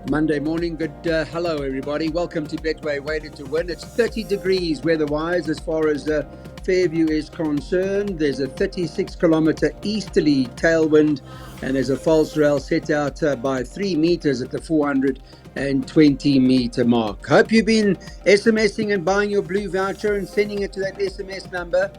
Monday morning. Good hello, everybody. Welcome to Betway Weighted to Win. It's 30 degrees weather-wise as far as Fairview is concerned. There's a 36-kilometre easterly tailwind, and there's a false rail set out by 3 meters at the 420-meter mark. Hope you've been SMSing and buying your blue voucher and sending it to that SMS number,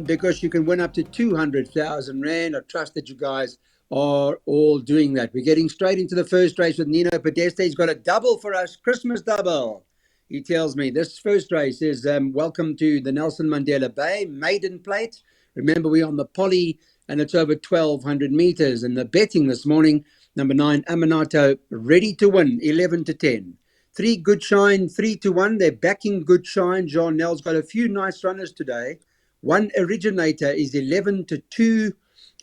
because you can win up to 200,000 Rand. I trust that you guys are all doing that. We're getting straight into the first race with Nino Podesta. He's got a double for us, Christmas double. He tells me this first race is welcome to the Nelson Mandela Bay maiden plate. Remember, we're on the poly and it's over 1,200 meters. And the betting this morning, number 9, Aminato, ready to win, 11 to 10. 3, Good Shine, 3 to 1. They're backing Good Shine. John Nell's got a few nice runners today. 1, Originator, is 11 to 2.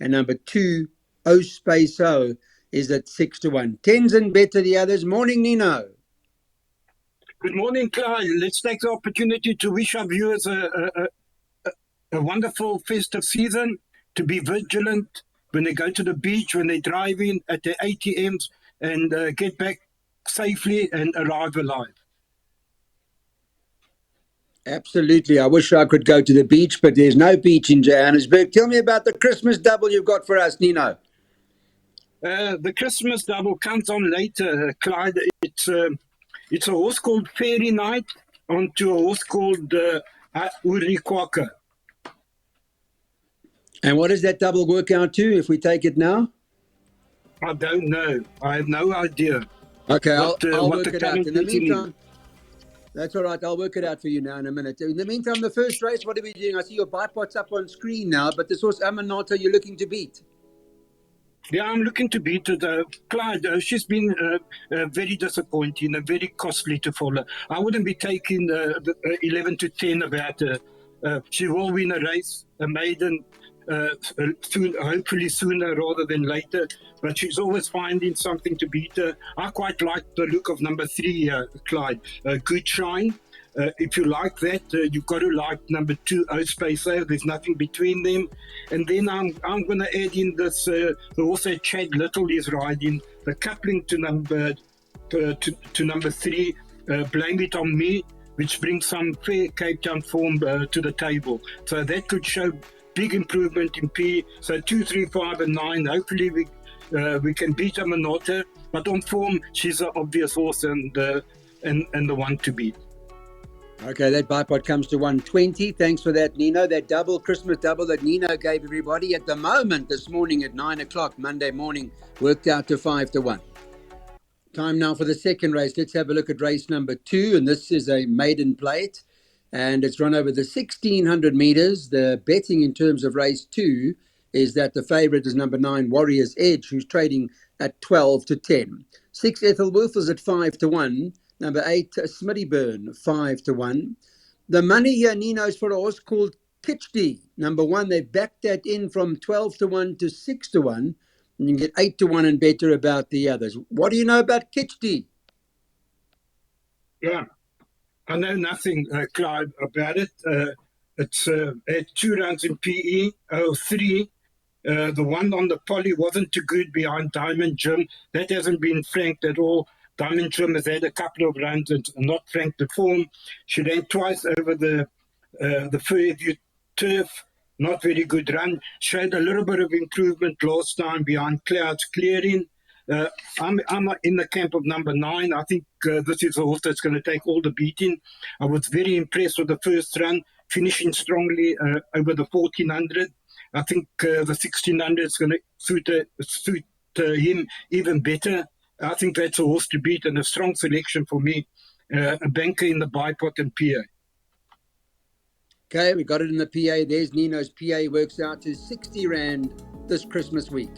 And number 2, O Space O, is at 6 to 1. Tens and better the others. Morning, Nino. Good morning, Clyde. Let's take the opportunity to wish our viewers a wonderful festive season, to be vigilant when they go to the beach, when they drive in at their ATMs, and get back safely and arrive alive. Absolutely. I wish I could go to the beach, but there's no beach in Johannesburg. Tell me about the Christmas double you've got for us, Nino. The Christmas double comes on later, Clyde. It's a horse called Fairy Night onto a horse called Uri Kwaka. And what does that double work out to if we take it now? I don't know. I have no idea. Okay, I'll work it out. In the meantime, that's all right. I'll work it out for you now in a minute. In the meantime, the first race, what are we doing? I see your bipod's up on screen now, but this horse Aminato you're looking to beat. Yeah, I'm looking to beat her. Clyde, she's been very disappointing and very costly to follow. I wouldn't be taking the 11 to 10 about her. She will win a race, a maiden, hopefully sooner rather than later. But she's always finding something to beat her. I quite like the look of number 3, Clyde, Good Shine. If you like that, you've got to like number 2, O Space O. There's nothing between them. And then I'm going to add in this, the horse that Chad Little is riding, the coupling to number 3, Blame It On Me, which brings some fair Cape Town form to the table. So that could show big improvement in P. So 2, 3, 5, and 9. Hopefully we can beat Aminato. But on form, she's an obvious horse and the one to beat. Okay, that bipod comes to 120. Thanks for that, Nino. That double, Christmas double that Nino gave everybody at the moment this morning at 9 o'clock, Monday morning, worked out to 5 to 1. Time now for the second race. Let's have a look at race number 2. And this is a maiden plate. And it's run over the 1,600 meters. The betting in terms of race 2 is that the favourite is number 9, Warrior's Edge, who's trading at 12 to 10. 6, Ethel Wolf is at 5 to 1. Number 8, Smittyburn, 5 to 1. The money here, Nino, is for a horse called Kitchdy. Number 1, they've backed that in from 12 to 1 to 6 to 1. And you can get 8 to 1 and better about the others. What do you know about Kitchdy? Yeah, I know nothing, Clive, about it. It's had 2 rounds in PE, 3. The one on the poly wasn't too good behind Diamond Jim. That hasn't been franked at all. Diamond Jim has had a couple of runs and not franked the form. She ran twice over the Fairview turf. Not very good run. Showed a little bit of improvement last time behind Clouds Clearing. I'm in the camp of number 9. I think this is a horse that's going to take all the beating. I was very impressed with the first run, finishing strongly over the 1,400. I think the 1,600 is going to suit him even better. I think that's a horse to beat and a strong selection for me. A banker in the bipod and PA. Okay, we got it in the PA. There's Nino's PA. Works out to 60 Rand this Christmas week.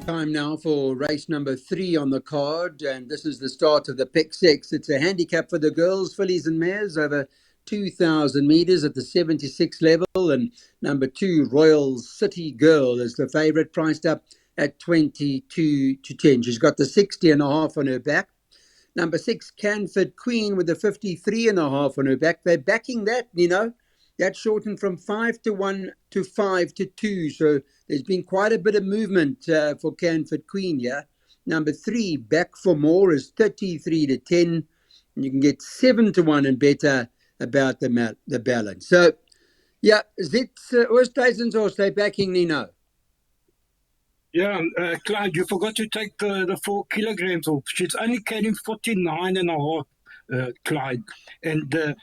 Time now for race number 3 on the card. And this is the start of the Pick 6. It's a handicap for the girls, fillies and mares over 2,000 meters at the 76 level. And number 2, Royal City Girl, is the favorite, priced up at 22 to 10. She's got the 60.5 on her back. Number 6, Canford Queen, with the 53.5 on her back. They're backing that, you know. That's shortened from 5-1 to 5-2. So there's been quite a bit of movement for Canford Queen here. Number 3, Back for More, is 33-10. And you can get 7-1 and better about the balance. So, yeah, zit Oosthuizens or stay backing Nino? Yeah, Clyde, you forgot to take the 4 kilograms off. She's only carrying 49 and a half, Clyde. And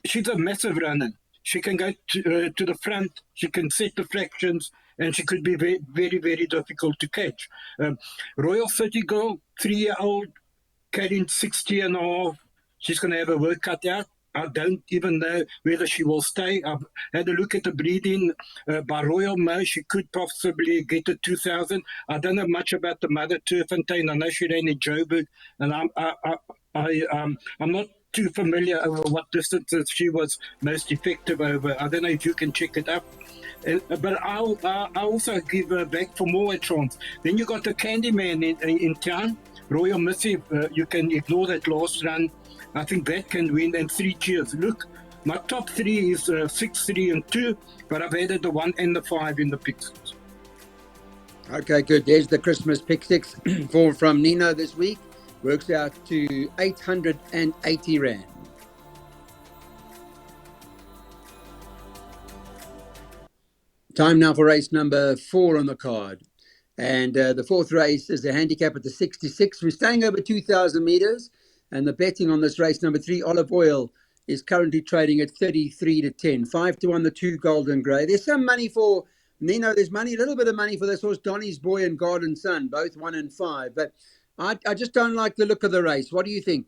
she's a massive runner. She can go to the front, she can set the fractions, and she could be very, very, very difficult to catch. Royal City Girl, 3-year-old, carrying 60 and a half. She's going to have a work cut out. I don't even know whether she will stay. I've had a look at the breeding by Royal Mo. She could possibly get to 2,000. I don't know much about the mother Turffontein. I know she ran in Joburg, and I'm not too familiar over what distances she was most effective over. I don't know if you can check it up. But I'll also give Back for More a chance. Then you got the Candyman in town. Royal Missy, you can ignore that last run. I think that can win. And 3 Cheers. Look, my top 3 is 6, 3, and 2, but I've added the 1 and the 5 in the picks. Okay, good. There's the Christmas pick six from Nino this week. Works out to 880 Rand. Time now for race number 4 on the card. And the fourth race is a handicap at the 66. We're staying over 2,000 meters. And the betting on this race, number 3, Olive Oil, is currently trading at 33-10. 5-1, the 2 Golden Grey. There's some money for Nino. There's money, a little bit of money for this horse, Donny's Boy and Garden Sun, both 1 and 5. But I just don't like the look of the race. What do you think?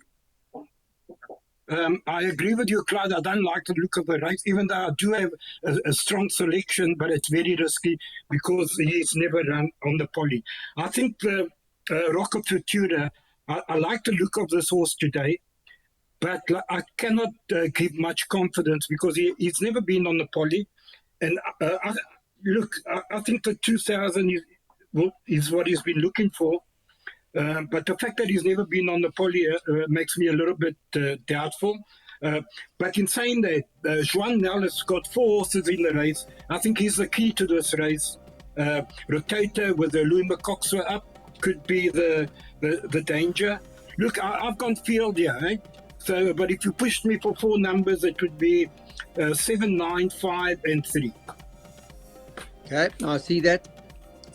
I agree with you, Clyde. I don't like the look of the race, even though I do have a strong selection, but it's very risky because he's never run on the poly. I think the Rocket Futura, I like the look of this horse today, but I cannot give much confidence because he's never been on the poly. And I think the 2,000 is what he's been looking for. But the fact that he's never been on the poly makes me a little bit doubtful. But in saying that, Juan Nel has got 4 horses in the race. I think he's the key to this race. Rotator with the Louis McCoxer up could be the danger. Look, I've gone field here, eh? So, but if you pushed me for 4 numbers, it would be 7, 9, 5, and 3. Okay, I see that.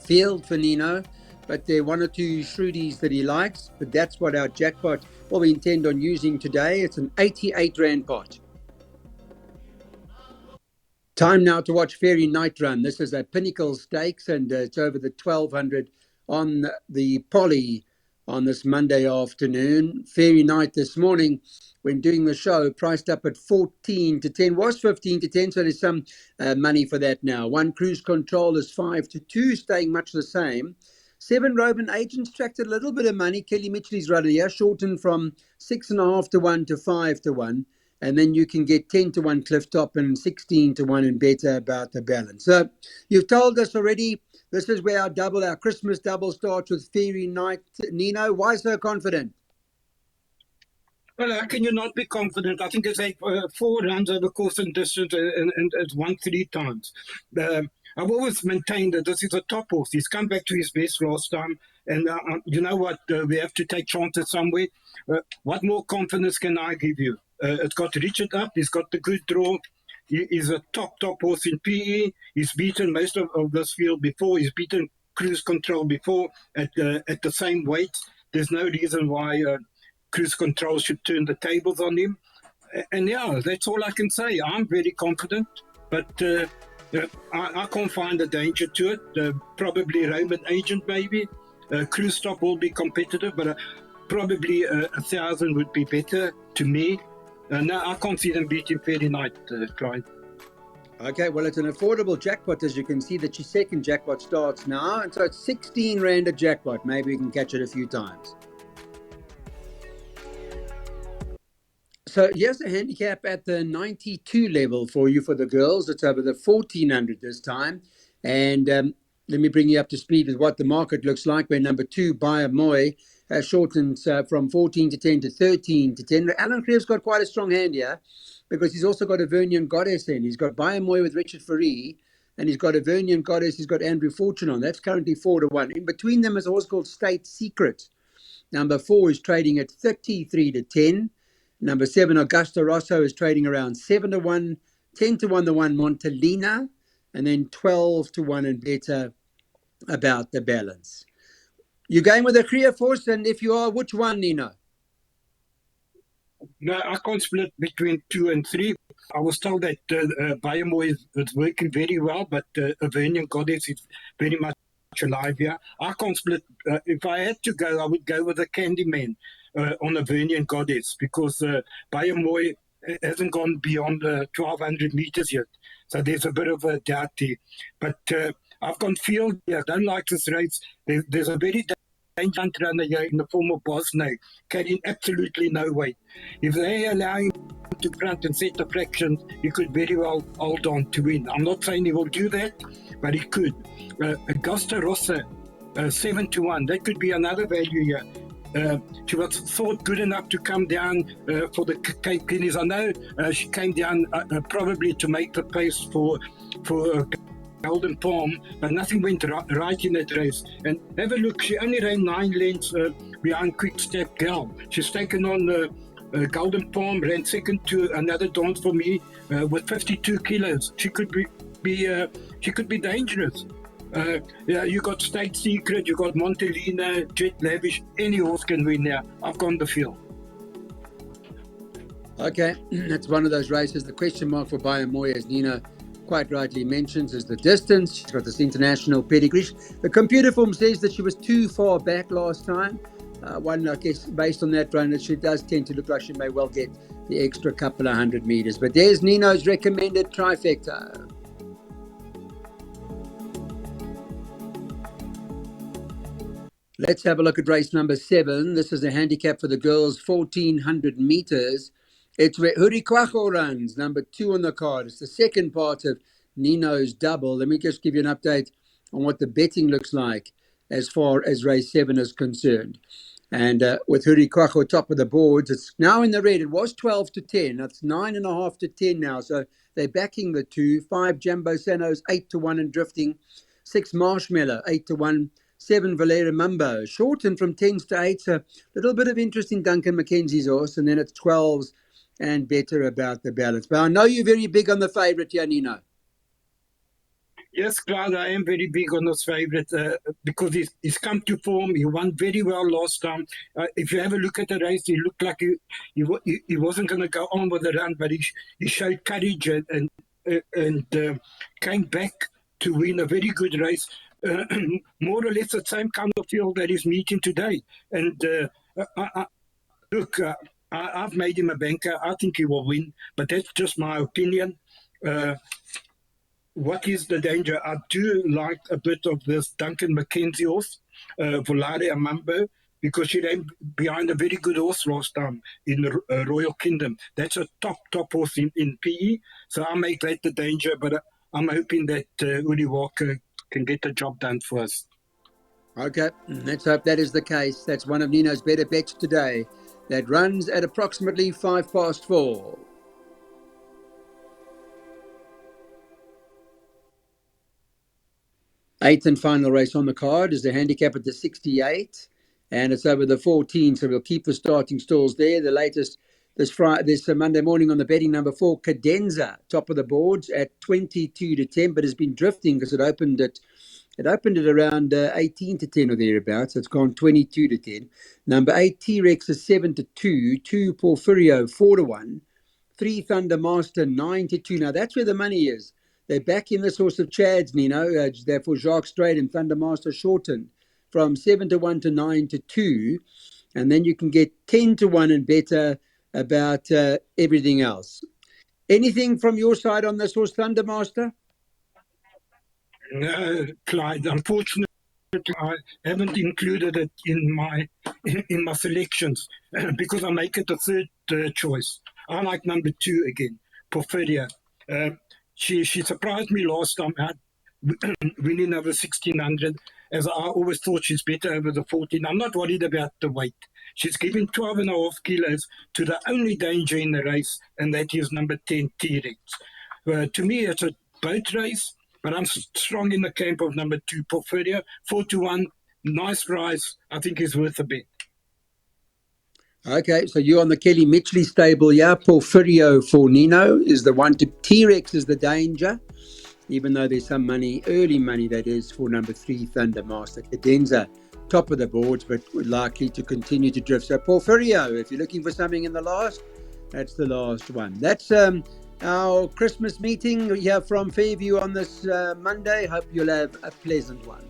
Field for Nino. But there are 1 or 2 shrewdies that he likes. But that's what our jackpot, what we intend on using today. It's an 88 Rand pot. Time now to watch Fairy Night Run. This is a Pinnacle Stakes, and it's over the 1,200 on the poly on this Monday afternoon. Fairy Night this morning, when doing the show, priced up at 14-10, was 15-10, so there's some money for that now. 1 Cruise Control is 5-2, staying much the same. 7 Roban Agents tracked a little bit of money. Kelly Mitchell's runner here, shortened from 6.5-1 to 5-1. And then you can get 10-1 Clifftop and 16-1 and better about the balance. So you've told us already, this is where our Christmas double starts with Fairy Night. Nino, why so confident? Well, how can you not be confident? I think it's like 4 runs over course and distance, and it's won 3 times. I've always maintained that this is a top horse. He's come back to his best last time. And you know what? We have to take chances somewhere. What more confidence can I give you? It's got Richard up. He's got the good draw. He is a top horse in PE. He's beaten most of this field before. He's beaten Cruise Control before at the same weight. There's no reason why Cruise Control should turn the tables on him. And yeah, that's all I can say. I'm very confident, but I can't find a danger to it. Probably Roman Agent, maybe. Cruise Stop will be competitive, but probably 1,000 would be better to me. No, I can't see them beating Fairy Night, Clyde. Okay, well, it's an affordable jackpot, as you can see. That your second jackpot starts now, and so it's 16 Rand a jackpot. Maybe you can catch it a few times. So here's a handicap at the 92 level for you for the girls. It's over the 1,400 this time. And let me bring you up to speed with what the market looks like, where number 2, Bayer Moy, shortens from 14-10 to 13-10. Alan Creer's got quite a strong hand here. because he's also got a Vernian Goddess in. He's got Bayamoy with Richard Faree, and he's got a Vernian Goddess. He's got Andrew Fortune on. That's currently 4-1. In between them is a horse called State Secret. Number 4 is trading at 33-10. Number 7, Augusta Rosso, is trading around 7-1. 10-1 the one Montelina, and then 12-1 and better about the balance. You going with a Kriya Force, and if you are, which one, Nino? No, I can't split between 2 and 3. I was told that Bayamoy is working very well, but Vernian Goddess is very much alive here. I can't split. If I had to go, I would go with the Candyman on a Vernian Goddess, because Bayamoy hasn't gone beyond 1,200 meters yet. So there's a bit of a doubt there. But I've gone field here. I don't like this race. There's a very dangerous runner here in the form of Bosnay, carrying absolutely no weight. If they allow him to front and set the fractions, he could very well hold on to win. I'm not saying he will do that, but he could. Augusta Rossa, 7-1. That could be another value here. She was thought good enough to come down for the Cape Guineas. I know she came down probably to make the pace for Golden Palm, but nothing went right in that race. And have a look, she only ran 9 lengths behind Quick Step Gal. She's taken on Golden Palm, ran second to Another Dawn for Me with 52 kilos. She could be dangerous. Yeah, you got State Secret, you got Montelina, Jet Lavish. Any horse can win now. I've gone the field. Okay, that's one of those races. The question mark for Bayamoy, as Nina quite rightly mentions, is the distance. She's got this international pedigree. The computer form says that she was too far back last time. One, I guess, based on that run, she does tend to look like she may well get the extra couple of 100 meters. But there's Nino's recommended trifecta. Let's have a look at race number 7. This is a handicap for the girls, 1,400 meters. It's where Hurikwacho runs, number 2 on the card. It's the second part of Nino's double. Let me just give you an update on what the betting looks like as far as race 7 is concerned. And with Hurikwacho top of the boards, it's now in the red. It was 12-10. That's 9.5-10 now. So they're backing the 2. 5 Jumbo Sanos, 8-1 and drifting. 6 Marshmallow, 8-1. 7 Valera Mumbo, shortened from 10s to 8s. So a little bit of interest in Duncan McKenzie's horse, and then it's 12s and better about the balance. But I know you're very big on the favourite, Nino. Yes, Clyde, I am very big on this favourite because he's come to form. He won very well last time. If you have a look at the race, he looked like he wasn't going to go on with the run, but he showed courage and came back to win a very good race. More or less the same kind of field that he's meeting today. And I've made him a banker. I think he will win, but that's just my opinion. What is the danger? I do like a bit of this Duncan McKenzie horse, Volaria Mambo, because she ran behind a very good horse last time in the Royal Kingdom. That's a top horse in PE. So I make that the danger, but I'm hoping that Uri Walker can get the job done for us. Okay, let's hope that is the case. That's one of Nino's better bets today. That runs at approximately 4:05. Eighth and final race on the card is the handicap at the 68, and it's over the 14, so we'll keep the starting stalls there. The latest this Monday morning on the betting, number 4, Cadenza, top of the boards at 22-10, but has been drifting because it opened at around 18-10 or thereabouts. It's gone 22-10. Number 8, T-Rex is 7-2. 2, Porfirio, 4-1. 3, Thunder Master, 9-2. Now that's where the money is. They're back in this horse of Chad's, Nino. Therefore, Jacques Straight and Thunder Master shortened from 7-1 to 9-2. And then you can get 10-1 and better about everything else. Anything from your side on this horse, Thunder Master? No, Clyde, unfortunately, I haven't included it in my selections because I make it a third choice. I like number 2 again, Porfiria. She surprised me last time out. winning over 1600. As I always thought, she's better over the 14. I'm not worried about the weight. She's given 12.5 kilos to the only danger in the race, and that is number 10, T-Rex. To me, it's a boat race, but I'm strong in the camp of number 2, Porphyria, 4-1. Nice price. I think is worth a bet. Okay, so you're on the Kelly Mitchley stable, yeah? Porphyrio for Nino is the one. To T-Rex is the danger, even though there's some money, early money that is, for number 3, Thundermaster. Cadenza, top of the boards, but likely to continue to drift. So Porphyrio, if you're looking for something in the last, that's the last one. That's our Christmas meeting here from Fairview on this Monday. Hope you'll have a pleasant one.